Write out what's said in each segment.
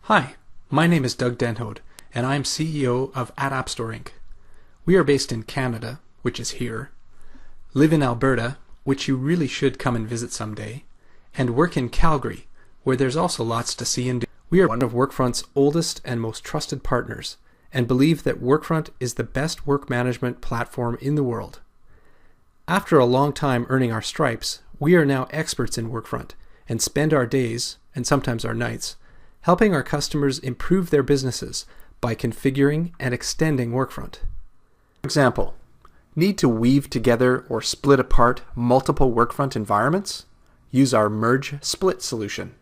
Hi, my name is Doug Denhode, and I'm CEO of AtAppStore Inc. We are based in Canada, which is here, live in Alberta, which you really should come and visit someday, and work in Calgary, where there's also lots to see and do. We are one of Workfront's oldest and most trusted partners, and believe that Workfront is the best work management platform in the world. After a long time earning our stripes, we are now experts in Workfront and spend our days, and sometimes our nights, helping our customers improve their businesses by configuring and extending Workfront. For example, need to weave together or split apart multiple Workfront environments? Use our Merge Split solution.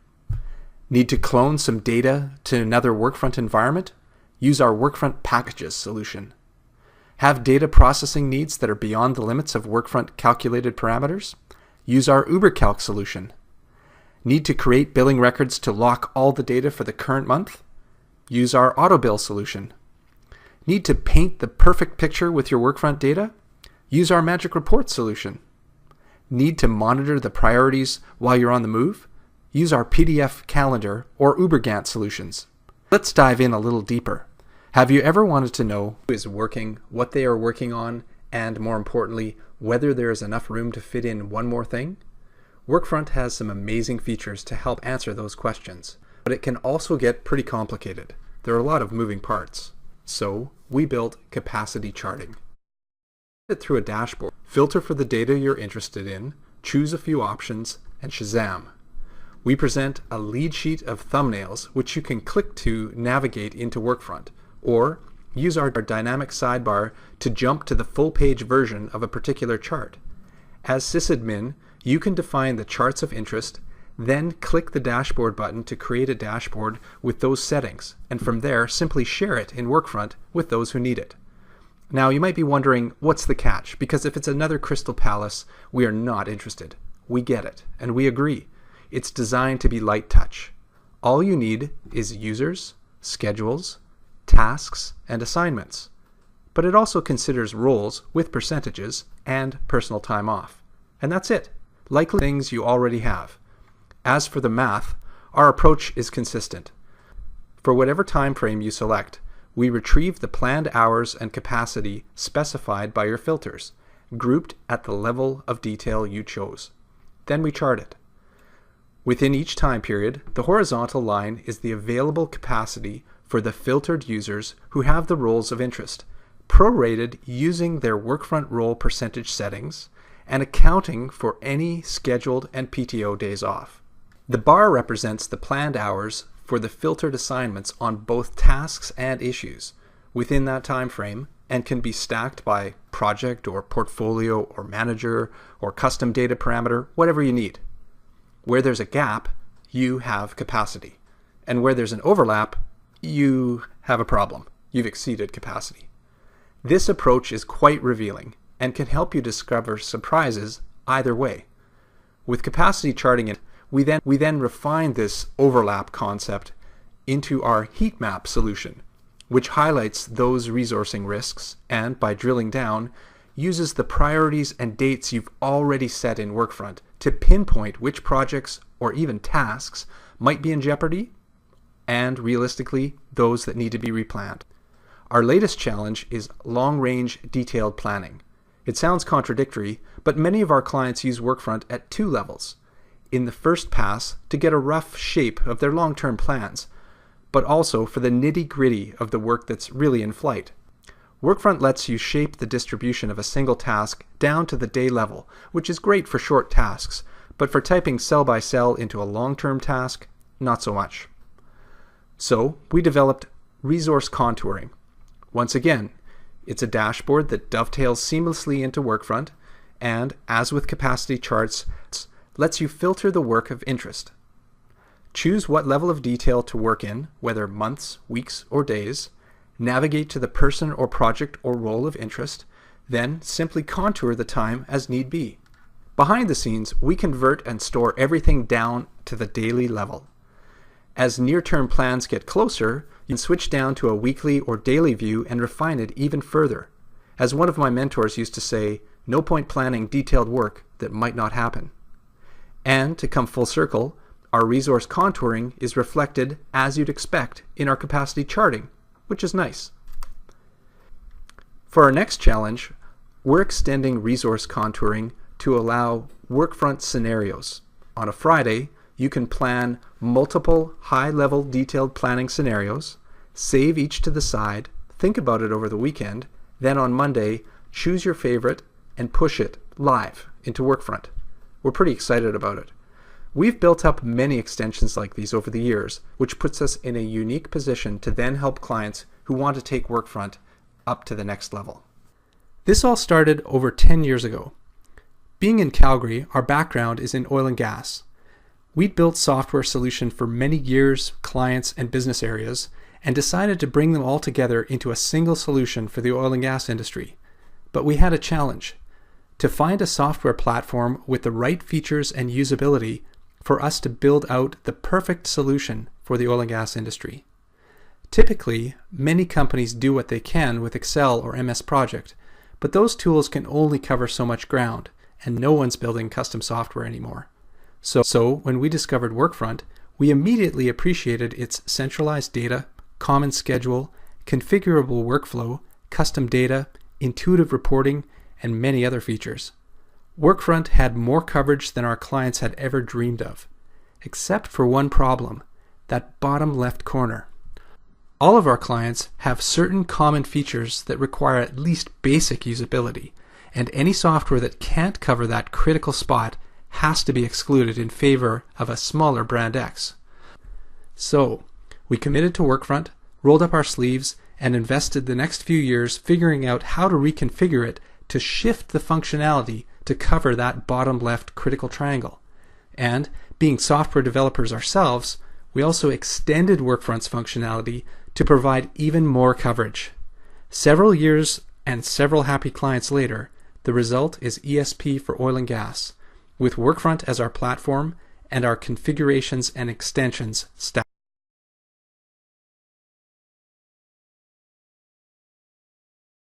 Need to clone some data to another Workfront environment? Use our Workfront Packages solution. Have data processing needs that are beyond the limits of Workfront calculated parameters? Use our UberCalc solution. Need to create billing records to lock all the data for the current month? Use our AutoBill solution. Need to paint the perfect picture with your Workfront data? Use our Magic Report solution. Need to monitor the priorities while you're on the move? Use our PDF calendar or UberGantt solutions. Let's dive in a little deeper. Have you ever wanted to know who is working, what they are working on, and more importantly, whether there is enough room to fit in one more thing? Workfront has some amazing features to help answer those questions, but it can also get pretty complicated. There are a lot of moving parts. So we built capacity charting. It through a dashboard, filter for the data you're interested in, choose a few options, and Shazam. We present a lead sheet of thumbnails which you can click to navigate into Workfront, or use our dynamic sidebar to jump to the full page version of a particular chart. As sysadmin, you can define the charts of interest, then click the dashboard button to create a dashboard with those settings, and from there simply share it in Workfront with those who need it. Now you might be wondering, what's the catch? Because if it's another Crystal Palace, we are not interested. We get it, and we agree. It's designed to be light touch. All you need is users, schedules, tasks, and assignments. But it also considers roles with percentages and personal time off. And that's it. Likely things you already have. As for the math, our approach is consistent. For whatever time frame you select, we retrieve the planned hours and capacity specified by your filters, grouped at the level of detail you chose. Then we chart it. Within each time period, the horizontal line is the available capacity for the filtered users who have the roles of interest, prorated using their Workfront role percentage settings, and accounting for any scheduled and PTO days off. The bar represents the planned hours for the filtered assignments on both tasks and issues within that time frame, and can be stacked by project or portfolio or manager or custom data parameter, whatever you need. Where there's a gap, you have capacity. And where there's an overlap, you have a problem. You've exceeded capacity. This approach is quite revealing and can help you discover surprises either way. With capacity charting, we then refine this overlap concept into our heat map solution, which highlights those resourcing risks and, by drilling down, uses the priorities and dates you've already set in Workfront to pinpoint which projects or even tasks might be in jeopardy, and realistically, those that need to be replanned. Our latest challenge is long-range detailed planning. It sounds contradictory, but many of our clients use Workfront at two levels. In the first pass, to get a rough shape of their long-term plans, but also for the nitty-gritty of the work that's really in flight. Workfront lets you shape the distribution of a single task down to the day level, which is great for short tasks, but for typing cell by cell into a long-term task, not so much. So we developed resource contouring. Once again, it's a dashboard that dovetails seamlessly into Workfront, and, as with capacity charts, lets you filter the work of interest. Choose what level of detail to work in, whether months, weeks, or days, navigate to the person or project or role of interest, then simply contour the time as need be. Behind the scenes, we convert and store everything down to the daily level. As near-term plans get closer, you can switch down to a weekly or daily view and refine it even further. As one of my mentors used to say, no point planning detailed work that might not happen. And to come full circle, Our resource contouring is reflected as you'd expect in our capacity charting, which is nice. For our next challenge, we're extending resource contouring to allow workfront scenarios. On a Friday, you can plan multiple high-level detailed planning scenarios, save each to the side, think about it over the weekend, then on Monday, choose your favorite and push it live into Workfront. We're pretty excited about it. We've built up many extensions like these over the years, which puts us in a unique position to then help clients who want to take Workfront up to the next level. This all started over 10 years ago. Being in Calgary, our background is in oil and gas. We'd built software solutions for many years, clients, and business areas, and decided to bring them all together into a single solution for the oil and gas industry. But we had a challenge: to find a software platform with the right features and usability for us to build out the perfect solution for the oil and gas industry. Typically, many companies do what they can with Excel or MS Project, but those tools can only cover so much ground, and no one's building custom software anymore. So when we discovered Workfront, we immediately appreciated its centralized data, common schedule, configurable workflow, custom data, intuitive reporting, and many other features. Workfront had more coverage than our clients had ever dreamed of, except for one problem: that bottom left corner. All of our clients have certain common features that require at least basic usability, and any software that can't cover that critical spot has to be excluded in favor of a smaller brand X. So, we committed to Workfront, rolled up our sleeves, and invested the next few years figuring out how to reconfigure it to shift the functionality to cover that bottom left critical triangle. And, being software developers ourselves, we also extended Workfront's functionality to provide even more coverage. Several years and several happy clients later, the result is ESP for oil and gas, with Workfront as our platform and our configurations and extensions stacked.